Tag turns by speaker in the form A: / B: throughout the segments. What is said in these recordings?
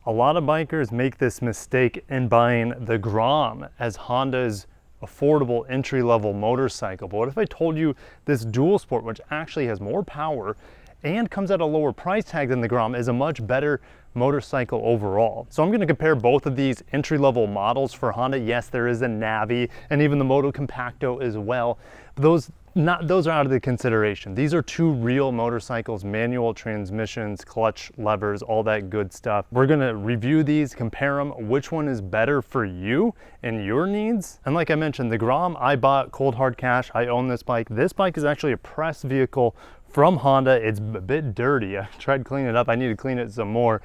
A: A lot of bikers make this mistake in buying the Grom as Honda's affordable entry-level motorcycle. But what if I told you this dual sport, which actually has more power and comes at a lower price tag than the Grom, is a much better motorcycle overall? So I'm going to compare both of these entry-level models for Honda. Yes, there is a Navi and even the Moto Compacto as well. But those are out of the consideration. These are two real motorcycles, manual transmissions, clutch levers, all that good stuff. We're gonna review these, compare them, which one is better for you and your needs. And like I mentioned, the Grom, I bought cold hard cash. I own this bike. This bike is actually a press vehicle from Honda. It's a bit dirty. I tried cleaning it up. I need to clean it some more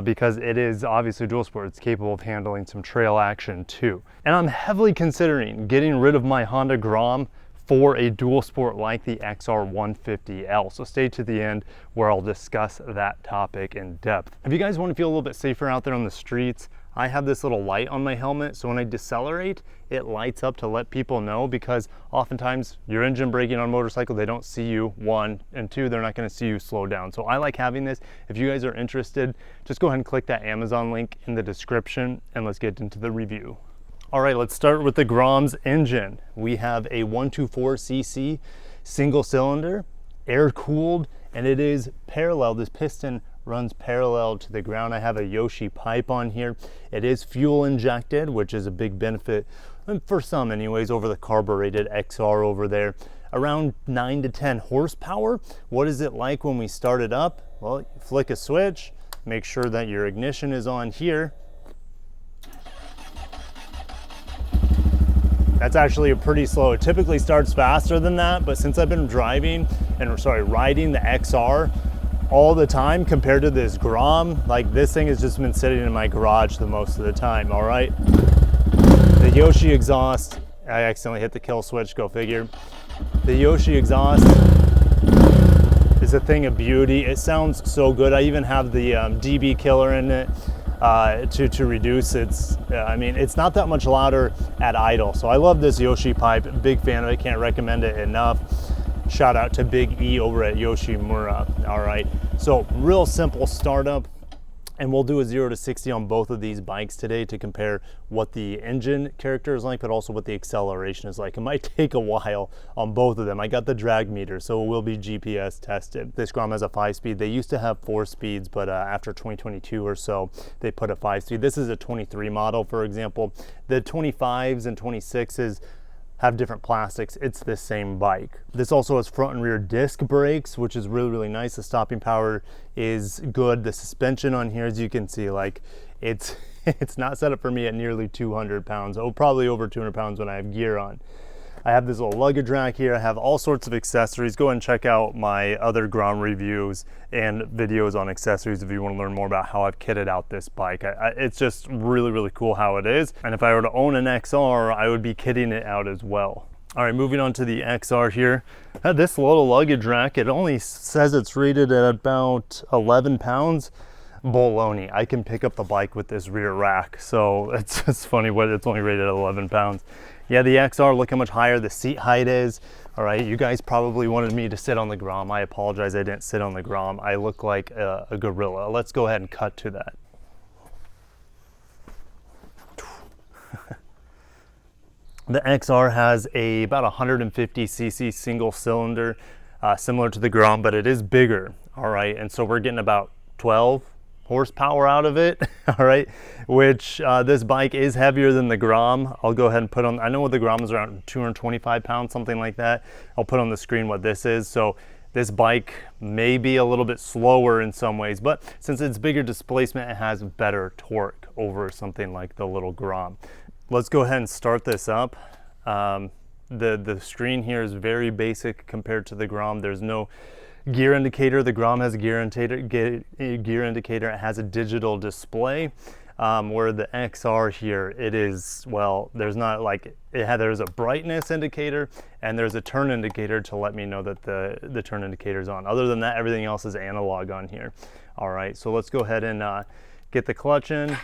A: because it is obviously dual sport. It's capable of handling some trail action too. And I'm heavily considering getting rid of my Honda Grom for a dual sport like the XR150L. So stay to the end where I'll discuss that topic in depth. If you guys want to feel a little bit safer out there on the streets, I have this little light on my helmet, so when I decelerate, it lights up to let people know, because oftentimes your engine braking on a motorcycle, they don't see you, one, and two, they're not going to see you slow down. So I like having this. If you guys are interested, just go ahead and click that Amazon link in the description and let's get into the review. All right, let's start with the Grom's engine. We have a 124cc single cylinder, air cooled, and it is parallel. This piston runs parallel to the ground. I have a Yoshi pipe on here. It is fuel injected, which is a big benefit, for some anyways, over the carbureted XR over there. Around 9 to 10 horsepower. What is it like when we start it up? Well, you flick a switch, make sure that your ignition is on here. That's actually pretty slow. It typically starts faster than that, but since I've been riding the XR all the time compared to this Grom, like this thing has just been sitting in my garage the most of the time, all right? The Yoshi exhaust, I accidentally hit the kill switch, go figure. The Yoshi exhaust is a thing of beauty. It sounds so good. I even have the DB killer in it. To reduce its, I mean, it's not that much louder at idle. So I love this Yoshi pipe, big fan of it, can't recommend it enough. Shout out to Big E over at Yoshimura. All right, so real simple startup. And we'll do a 0 to 60 on both of these bikes today to compare what the engine character is like, but also what the acceleration is like. It might take a while on both of them. I got the drag meter, so it will be GPS tested. This Grom has a 5-speed. They used to have 4 speeds, but after 2022 or so, they put a 5-speed. This is a 23 model, for example. The 25s and 26s have different plastics. It's the same bike. This also has front and rear disc brakes, which is really, really nice. The stopping power is good. The suspension on here, as you can see, like it's not set up for me at nearly 200 pounds. Oh, probably over 200 pounds when I have gear on. I have this little luggage rack here. I have all sorts of accessories. Go ahead and check out my other Grom reviews and videos on accessories if you want to learn more about how I've kitted out this bike. It's just really, really cool how it is. And if I were to own an XR, I would be kitting it out as well. All right, moving on to the XR here. This little luggage rack, it only says it's rated at about 11 pounds. Baloney. I can pick up the bike with this rear rack. So it's funny what it's only rated at 11 pounds. Yeah, the XR, look how much higher the seat height is. All right, you guys probably wanted me to sit on the Grom. I apologize, I didn't sit on the Grom. I look like a gorilla. Let's go ahead and cut to that. The XR has about 150cc single cylinder, similar to the Grom, but it is bigger. All right, and so we're getting about 12 horsepower out of it, all right, which this bike is heavier than the Grom. I'll go ahead and put on, I know what the Grom is, around 225 pounds, something like that. I'll put on the screen what this is. So this bike may be a little bit slower in some ways, but since it's bigger displacement, it has better torque over something like the little Grom. Let's go ahead and start this up. The screen here is very basic compared to the Grom. There's no gear indicator. The Grom has a gear indicator. It has a digital display, where the XR here, it is, well, there's not like, there's a brightness indicator and there's a turn indicator to let me know that the turn indicator is on. Other than that, everything else is analog on here. All right, so let's go ahead and get the clutch in.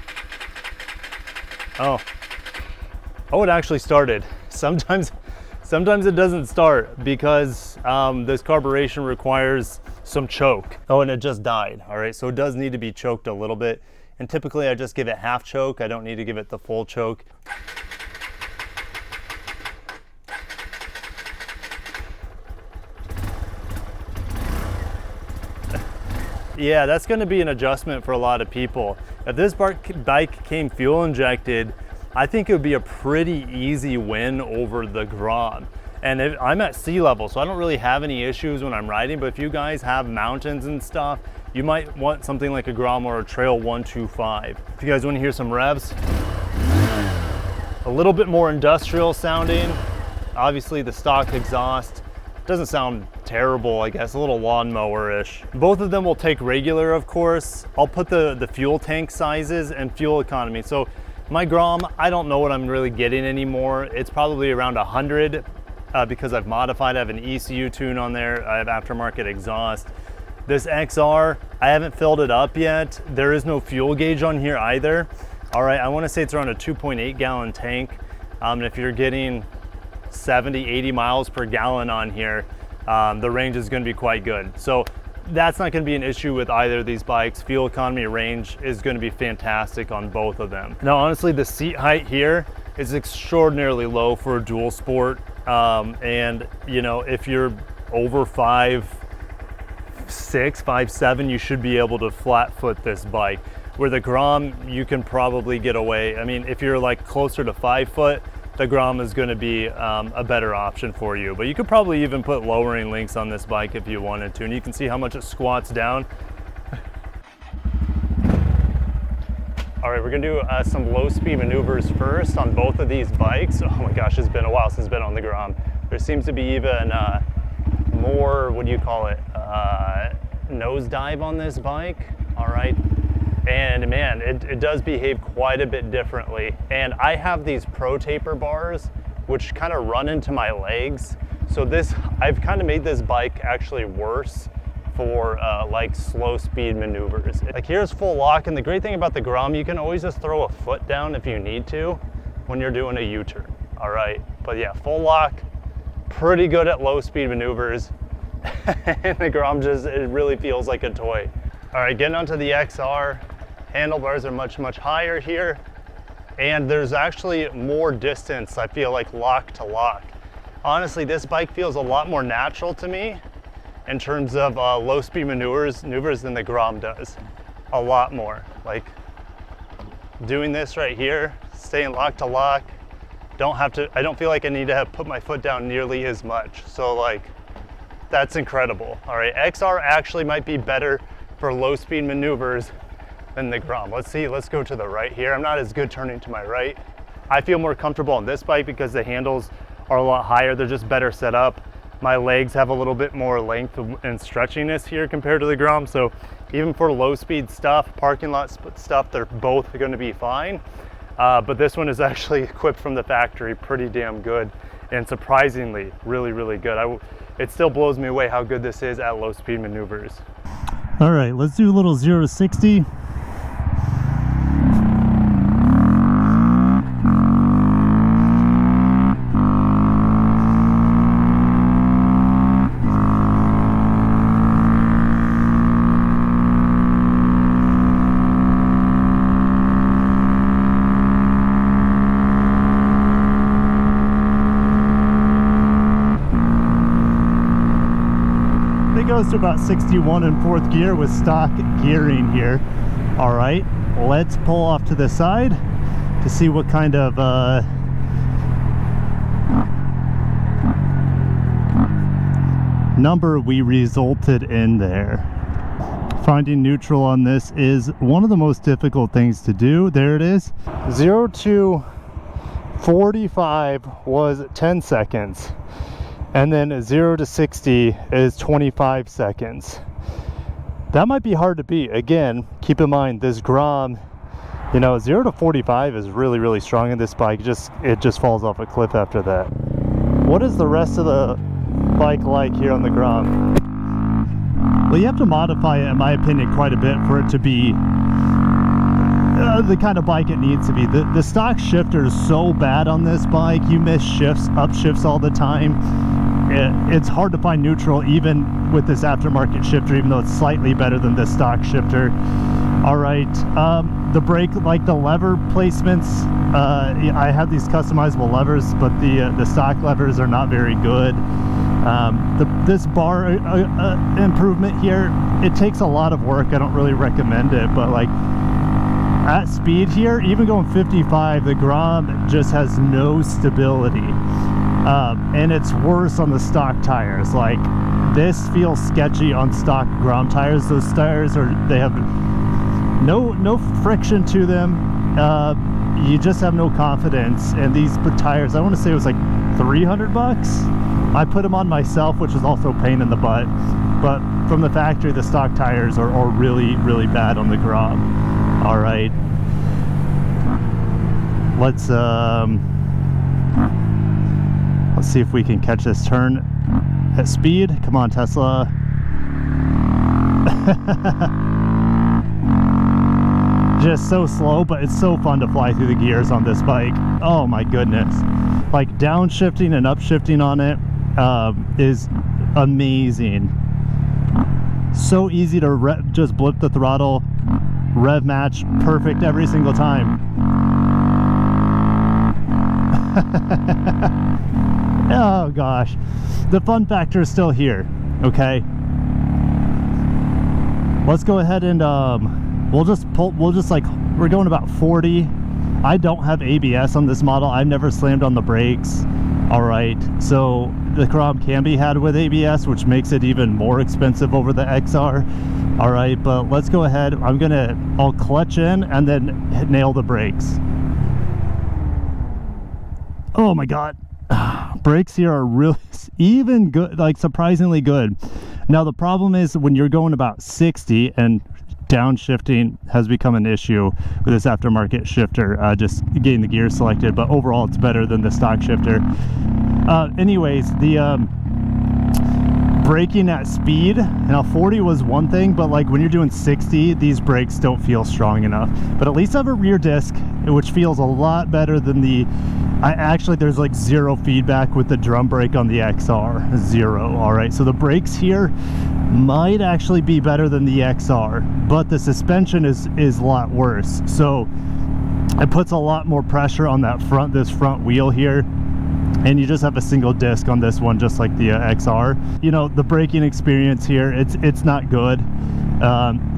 A: Oh, it actually started. Sometimes it doesn't start because this carburation requires some choke. Oh, and it just died. All right, so it does need to be choked a little bit and typically I just give it half choke. I don't need to give it the full choke. Yeah, that's going to be an adjustment for a lot of people. If this bike came fuel injected, I think it would be a pretty easy win over the Grom. And I'm at sea level, so I don't really have any issues when I'm riding, but if you guys have mountains and stuff, you might want something like a Grom or a Trail 125. If you guys want to hear some revs, a little bit more industrial sounding. Obviously the stock exhaust doesn't sound terrible, I guess, a little lawnmower-ish. Both of them will take regular, of course. I'll put the fuel tank sizes and fuel economy. So my Grom, I don't know what I'm really getting anymore. It's probably around 100 because I've modified. I have an ECU tune on there. I have aftermarket exhaust. This XR, I haven't filled it up yet. There is no fuel gauge on here either. All right, I want to say it's around a 2.8 gallon tank. And if you're getting 70, 80 miles per gallon on here, the range is going to be quite good. So that's not going to be an issue with either of these bikes. Fuel economy range is going to be fantastic on both of them. Now, honestly, the seat height here is extraordinarily low for a dual sport. And you know, if you're over 5'6", 5'7", you should be able to flat foot this bike. Where the Grom, you can probably get away. I mean, if you're like closer to 5 foot, the Grom is going to be a better option for you. But you could probably even put lowering links on this bike if you wanted to, and you can see how much it squats down. All right, we're gonna do some low speed maneuvers first on both of these bikes. Oh my gosh, it's been a while since I've been on the Grom. There seems to be even more, what do you call it, nosedive on this bike. All right. And man, it does behave quite a bit differently. And I have these Pro Taper bars, which kind of run into my legs. So I've kind of made this bike actually worse for like slow speed maneuvers. Like here's full lock, and the great thing about the Grom, you can always just throw a foot down if you need to when you're doing a U-turn, all right? But yeah, full lock, pretty good at low speed maneuvers. And the Grom it really feels like a toy. All right, getting onto the XR. Handlebars are much, much higher here. And there's actually more distance, I feel like, lock to lock. Honestly, this bike feels a lot more natural to me in terms of low speed maneuvers than the Grom does. A lot more. Like doing this right here, staying lock to lock, I don't feel like I need to put my foot down nearly as much. So like, that's incredible. All right, XR actually might be better for low speed maneuvers than the Grom. Let's see, let's go to the right here. I'm not as good turning to my right. I feel more comfortable on this bike because the handles are a lot higher. They're just better set up. My legs have a little bit more length and stretchiness here compared to the Grom. So even for low speed stuff, parking lot stuff, they're both going to be fine. But this one is actually equipped from the factory pretty damn good, and surprisingly really, really good. It still blows me away how good this is at low speed maneuvers.
B: All right, let's do a little 0 to 60. Goes to about 61 in 4th gear with stock gearing here. All right, let's pull off to the side to see what kind of number we resulted in there. Finding neutral on this is one of the most difficult things to do. There it is. 0 to 45 was 10 seconds. And then 0 to 60 is 25 seconds. That might be hard to beat. Again, keep in mind this Grom, you know, 0 to 45 is really, really strong in this bike. It just falls off a cliff after that. What is the rest of the bike like here on the Grom? Well, you have to modify it, in my opinion, quite a bit for it to be the kind of bike it needs to be. The stock shifter is so bad on this bike. You miss shifts, upshifts all the time. It's hard to find neutral even with this aftermarket shifter, even though it's slightly better than the stock shifter. All right, the brake, like the lever placements, I have these customizable levers, but the stock levers are not very good. This bar improvement here, it takes a lot of work. I don't really recommend it, but like at speed here, even going 55, the Grom just has no stability, and it's worse on the stock tires. Like this feels sketchy on stock Grom tires. Those tires they have no friction to them. You just have no confidence. And these tires, I want to say it was like 300 bucks. I put them on myself, which is also a pain in the butt, but from the factory, the stock tires are really, really bad on the Grom. All right, let's see if we can catch this turn at speed. Come on, Tesla. Just so slow, but it's so fun to fly through the gears on this bike. Oh my goodness. Like downshifting and upshifting on it is amazing. So easy to just blip the throttle, rev match, perfect every single time. Oh gosh, the fun factor is still here. Okay, let's go ahead and we're going about 40. I don't have ABS on this model. I've never slammed on the brakes. All right, so the Grom can be had with ABS, which makes it even more expensive over the XR. All right, but let's go ahead. I'll clutch in and then nail the brakes. Oh my God. Brakes here are really even good, like surprisingly good. Now the problem is when you're going about 60, and downshifting has become an issue with this aftermarket shifter, just getting the gear selected, but overall it's better than the stock shifter. Anyways, the braking at speed, now 40 was one thing, but like when you're doing 60, these brakes don't feel strong enough. But at least I have a rear disc, which feels a lot better than there's like zero feedback with the drum brake on the XR, zero. All right, so the brakes here might actually be better than the XR, but the suspension is a lot worse. So it puts a lot more pressure on this front wheel here, and you just have a single disc on this one, just like the XR. You know, the braking experience here, it's not good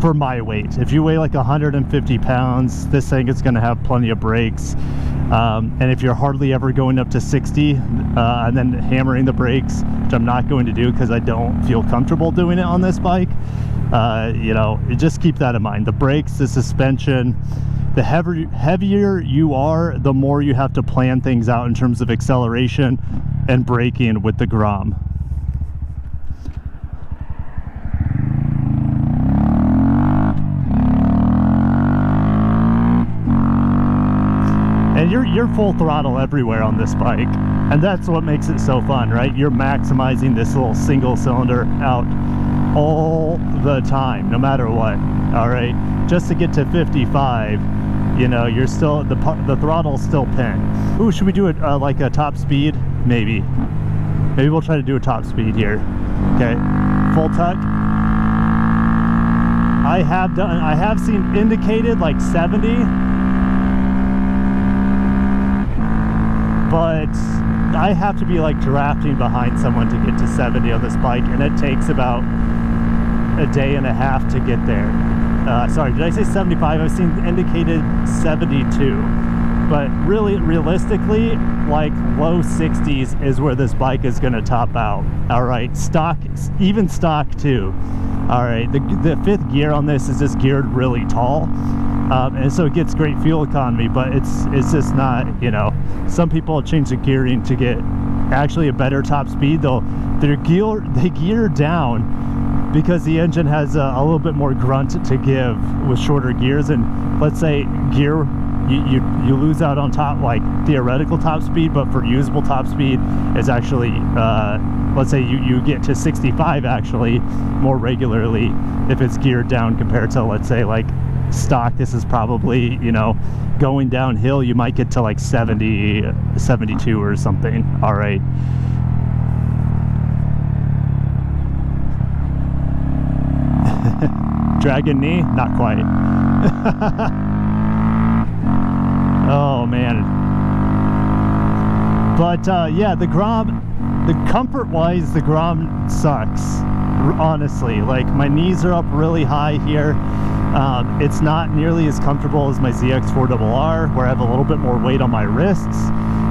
B: for my weight. If you weigh like 150 pounds, this thing is going to have plenty of brakes. And if you're hardly ever going up to 60 and then hammering the brakes, which I'm not going to do because I don't feel comfortable doing it on this bike, you know, just keep that in mind. The brakes, the suspension, the heavier you are, the more you have to plan things out in terms of acceleration and braking with the Grom. And you're full throttle everywhere on this bike, and that's what makes it so fun, right? You're maximizing this little single cylinder out all the time, no matter what. All right, just to get to 55, you know, you're still the throttle's still pinned. Ooh, should we do it like a top speed? Maybe we'll try to do a top speed here. Okay, full tuck. I have seen indicated like 70, but I have to be like drafting behind someone to get to 70 on this bike, and it takes about a day and a half to get there. Sorry, did I say 75? I've seen indicated 72, but really realistically, like low 60s is where this bike is going to top out. All right, stock, even stock too. All right, the fifth gear on this is just geared really tall, and so it gets great fuel economy, but it's just not, you know, some people change the gearing to get actually a better top speed. They gear down because the engine has a little bit more grunt to give with shorter gears, and let's say you lose out on top, like theoretical top speed, but for usable top speed is actually let's say you get to 65 actually more regularly if it's geared down compared to, let's say, like stock. This is probably, you know, going downhill you might get to like 70, 72 or something. All right, dragon knee, not quite. But yeah, the Grom, the comfort-wise, the Grom sucks. Honestly, like my knees are up really high here. It's not nearly as comfortable as my ZX4RR, where I have a little bit more weight on my wrists.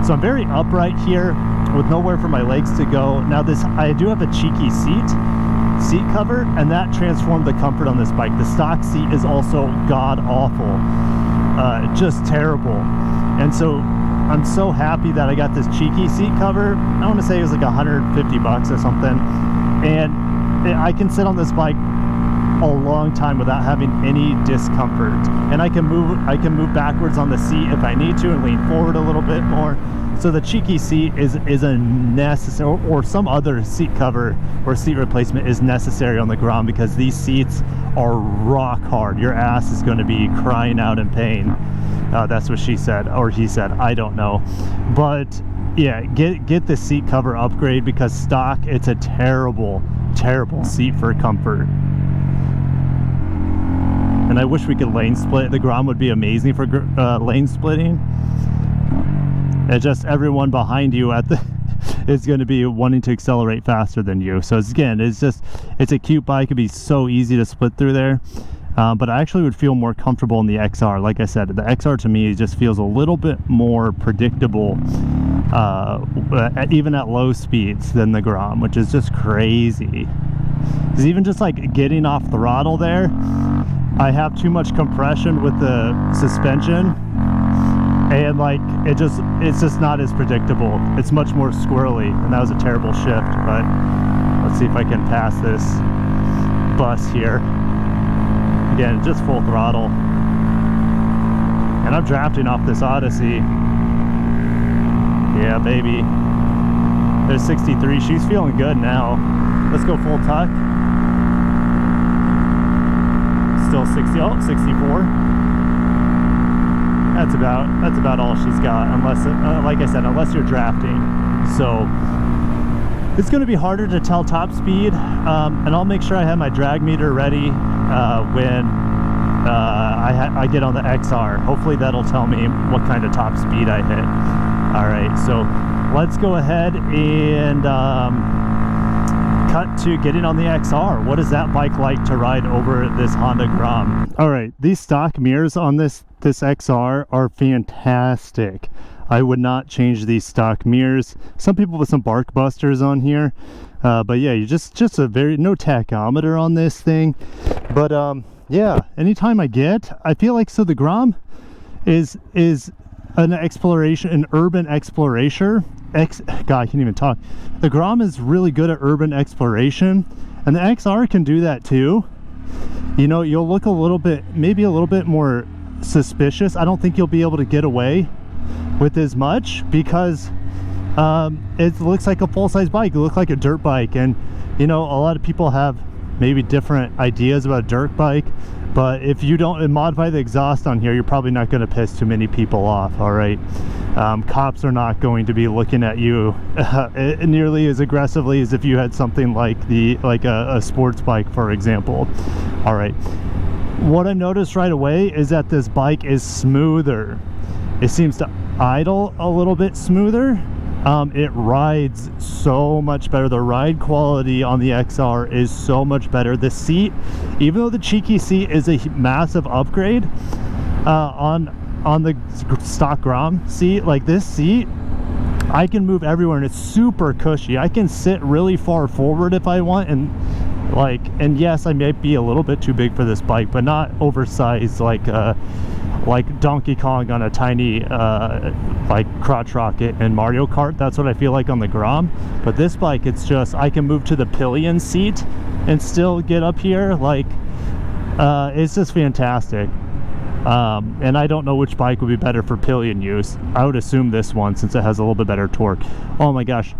B: So I'm very upright here with nowhere for my legs to go. Now this, I do have a cheeky seat cover, and that transformed the comfort on this bike. The stock seat is also god-awful, just terrible. And so I'm so happy that I got this cheeky seat cover. I want to say it was like 150 bucks or something. And I can sit on this bike a long time without having any discomfort, and I can move backwards on the seat if I need to and lean forward a little bit more. So the cheeky seat is a necessary, or some other seat cover or seat replacement is necessary on the Grom, because these seats are rock hard. Your ass is going to be crying out in pain. That's what she said, or he said, I don't know. But yeah, get the seat cover upgrade, because stock, it's a terrible seat for comfort. And I wish we could lane split. The Grom would be amazing for lane splitting. It's just everyone behind you at the is going to be wanting to accelerate faster than you. So again, it's a cute bike. It'd be so easy to split through there. But I actually would feel more comfortable in the XR. Like I said, the XR to me just feels a little bit more predictable, even at low speeds, than the Grom, which is just crazy. Because even just like getting off the throttle there, I have too much compression with the suspension, and like it's just not as predictable. It's much more squirrely, and that was a terrible shift. But let's see if I can pass this bus here. Again, just full throttle, and I'm drafting off this Odyssey. Yeah, baby. There's 63. She's feeling good now. Let's go full tuck. Still 60. Oh, 64. That's about all she's got, unless like I said, unless you're drafting. So it's going to be harder to tell top speed, and I'll make sure I have my drag meter ready when I get on the XR. Hopefully that'll tell me what kind of top speed I hit. All right, so let's go ahead and cut to getting on the XR. What is that bike like to ride over this Honda Grom? All right, these stock mirrors on this XR are fantastic. I would not change these stock mirrors. Some people with some bark busters on here, but yeah, you just a very no tachometer on this thing. But yeah, anytime I feel like, so the Grom is an urban exploration. God, I can't even talk. The Grom is really good at urban exploration, and the XR can do that too. You know, you'll look maybe a little bit more suspicious. I don't think you'll be able to get away with as much, because it looks like a full-size bike. It looks like a dirt bike, and you know, a lot of people have maybe different ideas about a dirt bike, but if you don't modify the exhaust on here, you're probably not going to piss too many people off. All right, cops are not going to be looking at you nearly as aggressively as if you had something like a sports bike, for example. All right, what I noticed right away is that this bike is smoother. It seems to idle a little bit smoother. It rides so much better. The ride quality on the XR is so much better. The seat, even though the cheeky seat is a massive upgrade on the stock Grom seat, like this seat, I can move everywhere, and it's super cushy. I can sit really far forward if I want, and yes, I may be a little bit too big for this bike, but not oversized like Donkey Kong on a tiny like crotch rocket in Mario Kart. That's what I feel like on the Grom. But this bike, it's just, I can move to the pillion seat and still get up here. Like it's just fantastic. And I don't know which bike would be better for pillion use. I would assume this one, since it has a little bit better torque. Oh my gosh,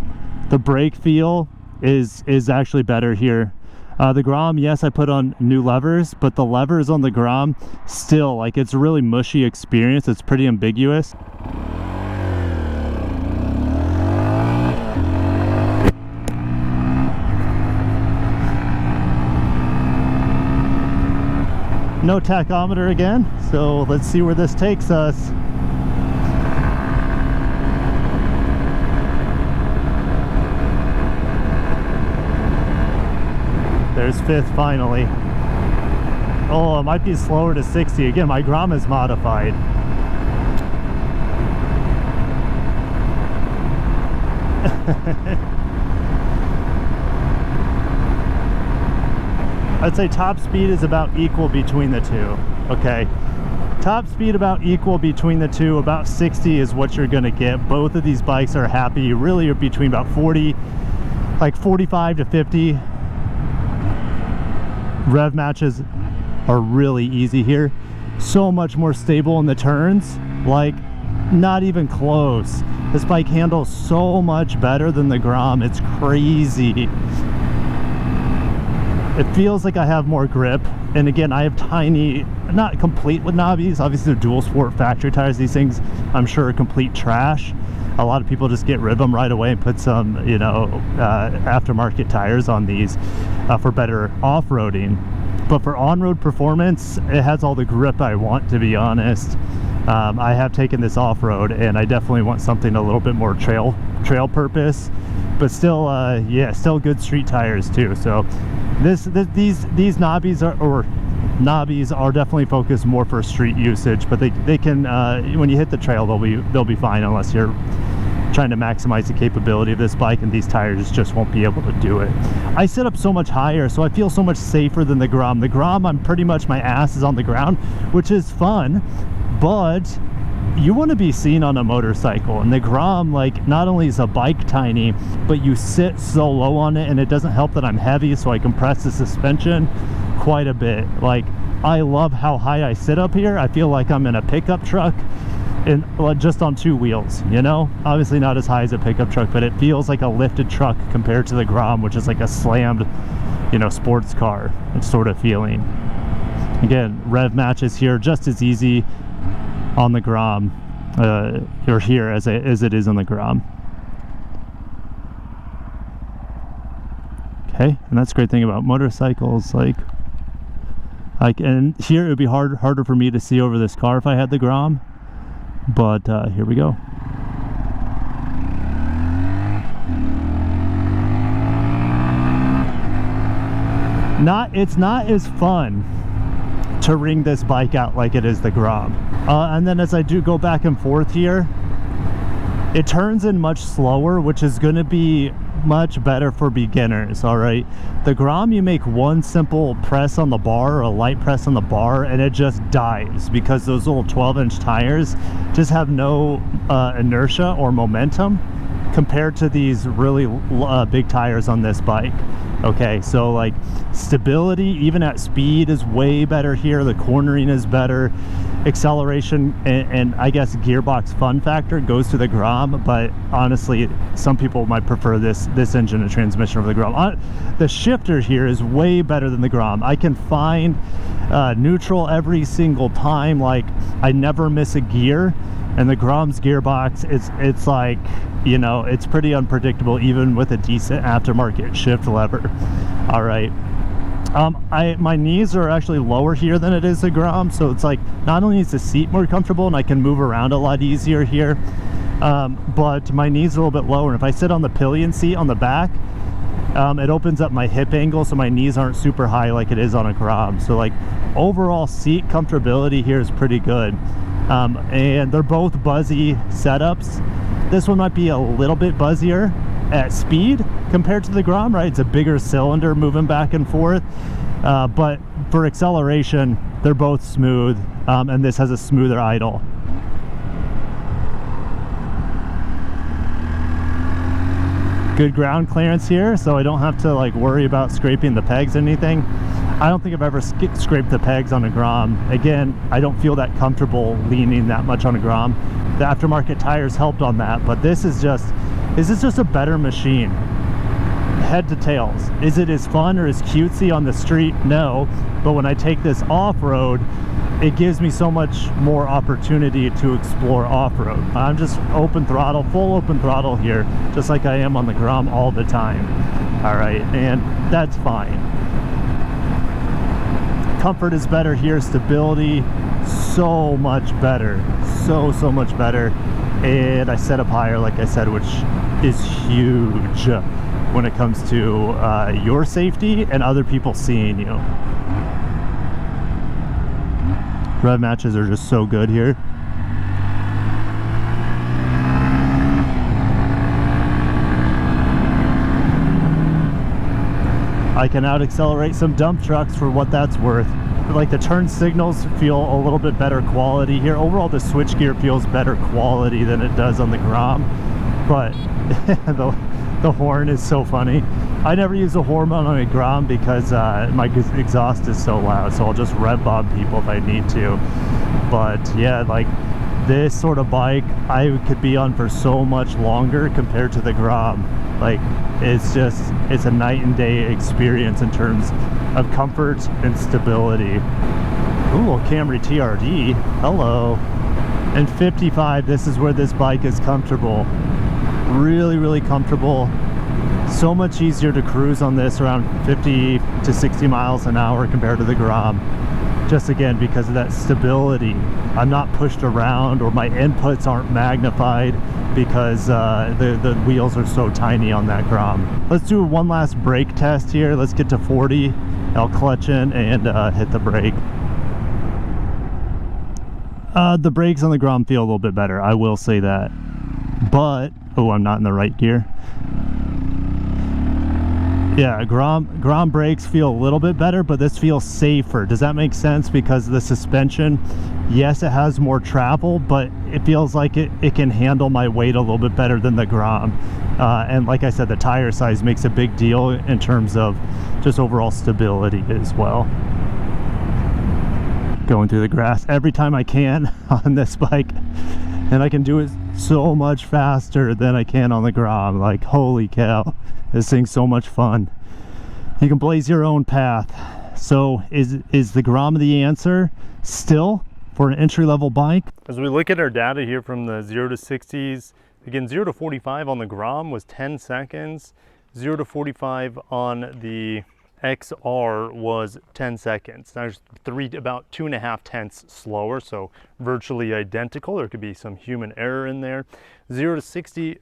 B: the brake feel is actually better here. The Grom, yes, I put on new levers, but the levers on the Grom still, like, it's a really mushy experience. It's pretty ambiguous. No tachometer again, so let's see where this takes us. There's 5th finally. Oh, it might be slower to 60. Again, my Grom is modified. I'd say top speed is about equal between the two. Okay, top speed about equal between the two. About 60 is what you're gonna get. Both of these bikes are happy. You really are between about 40, like 45 to 50. Rev matches are really easy here. So much more stable in the turns, like not even close. This bike handles so much better than the Grom. It's crazy. It feels like I have more grip, and again, I have tiny, not complete with knobbies. Obviously, they're dual sport factory tires. These things, I'm sure, are complete trash. A lot of people just get rid of them right away and put some, you know, aftermarket tires on these for better off-roading. But for on-road performance, it has all the grip I want, to be honest. I have taken this off-road, and I definitely want something a little bit more trail purpose, but still, yeah, still good street tires too. So these knobbies are definitely focused more for street usage, but they can when you hit the trail, they'll be fine, unless you're trying to maximize the capability of this bike, and these tires just won't be able to do it. I sit up so much higher, so I feel so much safer than the Grom. The Grom, I'm pretty much, my ass is on the ground, which is fun, but you want to be seen on a motorcycle. And the Grom, like, not only is a bike tiny, but you sit so low on it, and it doesn't help that I'm heavy, so I compress the suspension quite a bit. Like, I love how high I sit up here. I feel like I'm in a pickup truck, and just on 2 wheels, you know. Obviously not as high as a pickup truck, but it feels like a lifted truck compared to the Grom, which is like a slammed, you know, sports car sort of feeling. Again, rev matches here just as easy on the Grom or here as it is on the Grom. Okay, and that's the great thing about motorcycles, like and here it would be harder for me to see over this car if I had the Grom. But here we go. It's not as fun to ring this bike out like it is the Grom. And then as I do go back and forth here, it turns in much slower, which is going to be much better for beginners. All right, the Grom, you make one simple press on the bar, or a light press on the bar, and it just dives, because those little 12-inch tires just have no inertia or momentum compared to these really big tires on this bike. Okay, so like stability even at speed is way better here. The cornering is better. Acceleration and I guess gearbox fun factor goes to the Grom, but honestly, some people might prefer this engine and transmission over the Grom. The shifter here is way better than the Grom. I can find neutral every single time. Like, I never miss a gear. And the Grom's gearbox, it's like, you know, it's pretty unpredictable even with a decent aftermarket shift lever. All right. My knees are actually lower here than it is the Grom, so it's like not only is the seat more comfortable and I can move around a lot easier here, but my knees are a little bit lower. And if I sit on the pillion seat on the back, it opens up my hip angle, so my knees aren't super high like it is on a Grom. So like overall seat comfortability here is pretty good. And they're both buzzy setups. This one might be a little bit buzzier at speed compared to the Grom, right? It's a bigger cylinder moving back and forth, but for acceleration they're both smooth, and this has a smoother idle. Good ground clearance here, so I don't have to like worry about scraping the pegs or anything. I don't think I've ever scraped the pegs on a Grom. Again, I don't feel that comfortable leaning that much on a Grom. The aftermarket tires helped on that, but this is just a better machine, head to tails. Is it as fun or as cutesy on the street? No, but when I take this off-road, it gives me so much more opportunity to explore off-road. I'm just open throttle, full open throttle here, just like I am on the Grom all the time. All right, and that's fine. Comfort is better here, stability so much better, so much better. And I set up higher, like I said, which is huge when it comes to your safety and other people seeing you. Rev matches are just so good here. I can out accelerate some dump trucks for what that's worth. Like the turn signals feel a little bit better quality here. Overall the switchgear feels better quality than it does on the Grom, but the horn is so funny. I never use a horn on my Grom because my exhaust is so loud, so I'll just rev bob people if I need to. But yeah, like this sort of bike I could be on for so much longer compared to the Grom. Like it's a night and day experience in terms of comfort and stability. Ooh, Camry TRD, hello. And 55, this is where this bike is comfortable. Really, really comfortable. So much easier to cruise on this around 50 to 60 miles an hour compared to the Grom. Just again, because of that stability. I'm not pushed around, or my inputs aren't magnified because the wheels are so tiny on that Grom. Let's do one last brake test here. Let's get to 40. I'll clutch in and hit the brake. The brakes on the Grom feel a little bit better, I will say that. But, oh, I'm not in the right gear. Yeah, Grom brakes feel a little bit better, but this feels safer. Does that make sense? Because the suspension, yes, it has more travel, but it feels like it can handle my weight a little bit better than the Grom. And like I said, the tire size makes a big deal in terms of just overall stability as well. Going through the grass every time I can on this bike, and I can do it so much faster than I can on the Grom. Like, holy cow, this thing's so much fun. You can blaze your own path. So is the Grom the answer still for an entry-level bike? As we look at our data here from the 0 to 60s, again, 0 to 45 on the Grom was 10 seconds. 0 to 45 on the XR was 10 seconds. There's about 2.5 tenths slower, so virtually identical. There could be some human error in there. 0 to 60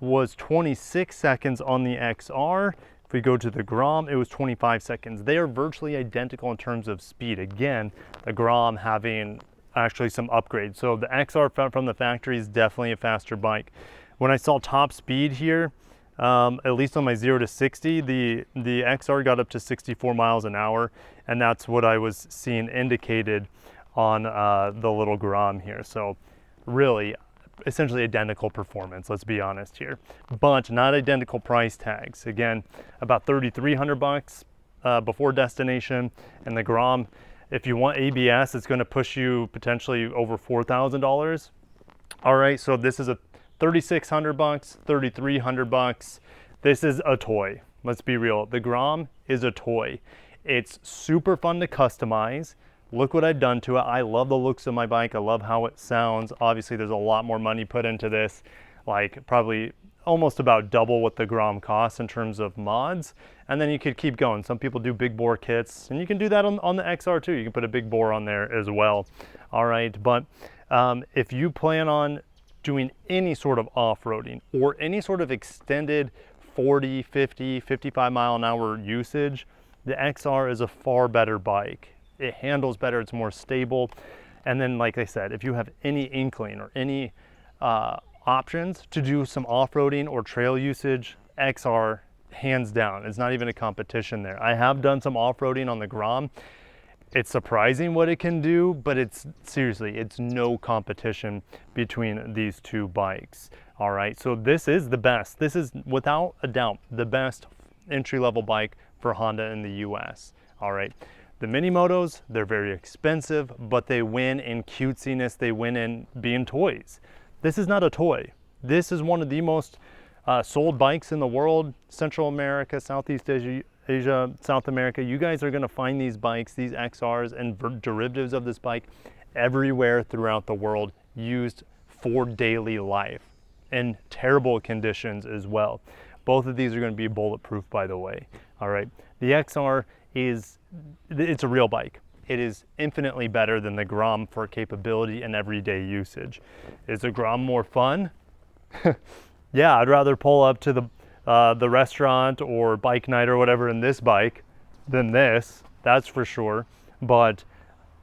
B: was 26 seconds on the XR. If we go to the Grom, it was 25 seconds. They are virtually identical in terms of speed. Again, the Grom having actually some upgrades. So the XR from the factory is definitely a faster bike. When I saw top speed here, at least on my 0 to 60, the XR got up to 64 miles an hour, and that's what I was seeing indicated on the little Grom here. So really, essentially identical performance, let's be honest here, but not identical price tags. Again, about $3,300 before destination, and the Grom, if you want ABS, it's going to push you potentially over $4,000. All right, so this is a $3,600, $3,300. This is a toy. Let's be real. The Grom is a toy. It's super fun to customize. Look what I've done to it. I love the looks of my bike. I love how it sounds. Obviously, there's a lot more money put into this, like probably almost about double what the Grom costs in terms of mods. And then you could keep going. Some people do big bore kits, and you can do that on the XR too. You can put a big bore on there as well. All right, but if you plan on doing any sort of off-roading or any sort of extended 40, 50, 55 mile an hour usage, the XR is a far better bike. It handles better, it's more stable. And then, like I said, if you have any inkling or any options to do some off-roading or trail usage, XR, hands down. It's not even a competition there. I have done some off-roading on the Grom. It's surprising what it can do, but it's seriously, it's no competition between these two bikes. All right, so this is the best. This is without a doubt the best entry-level bike for Honda in the US. All right, the mini motos, they're very expensive, but they win in cutesiness. They win in being toys. This is not a toy. This is one of the most sold bikes in the world. Central America, Southeast Asia, South America, you guys are going to find these bikes, these XRs and derivatives of this bike everywhere throughout the world, used for daily life in terrible conditions as well. Both of these are going to be bulletproof, by the way. All right, the XR it's a real bike. It is infinitely better than the Grom for capability and everyday usage. Is the Grom more fun?
A: Yeah, I'd rather pull up to the restaurant or bike night or whatever in this bike than this, that's for sure. But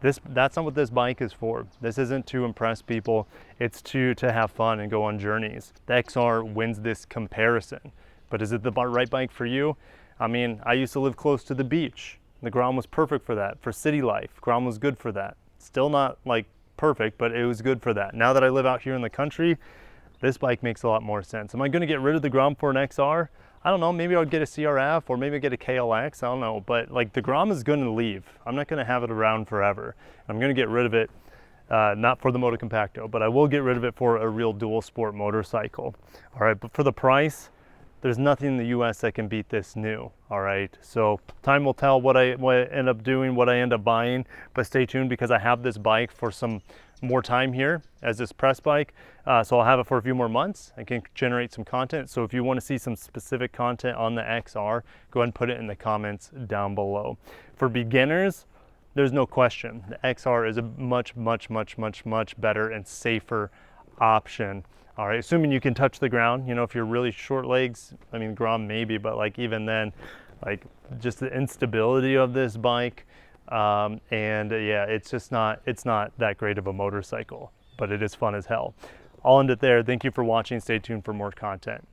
A: that's not what this bike is for. This isn't to impress people, it's to have fun and go on journeys. The XR wins this comparison, but is it the right bike for you? I mean, I used to live close to the beach. The Grom was perfect for that. For city life, Grom was good for that. Still not like perfect, but it was good for that. Now that I live out here in the country, this bike makes a lot more sense. Am I gonna get rid of the Grom for an XR? I don't know, maybe I'll get a CRF or maybe I'll get a KLX, I don't know. But like the Grom is gonna leave. I'm not gonna have it around forever. I'm gonna get rid of it, not for the Moto Compacto, but I will get rid of it for a real dual sport motorcycle. All right, but for the price, there's nothing in the US that can beat this new, all right? So time will tell what I end up doing, what I end up buying, but stay tuned because I have this bike for some more time here as this press bike. So I'll have it for a few more months. I can generate some content. So if you want to see some specific content on the XR, go ahead and put it in the comments down below. For beginners, there's no question. The XR is a much better and safer option. All right, assuming you can touch the ground, you know, if you're really short legs, I mean, Grom maybe, but like even then, like just the instability of this bike, and yeah, it's not that great of a motorcycle, but it is fun as hell. I'll end it there. Thank you for watching. Stay tuned for more content.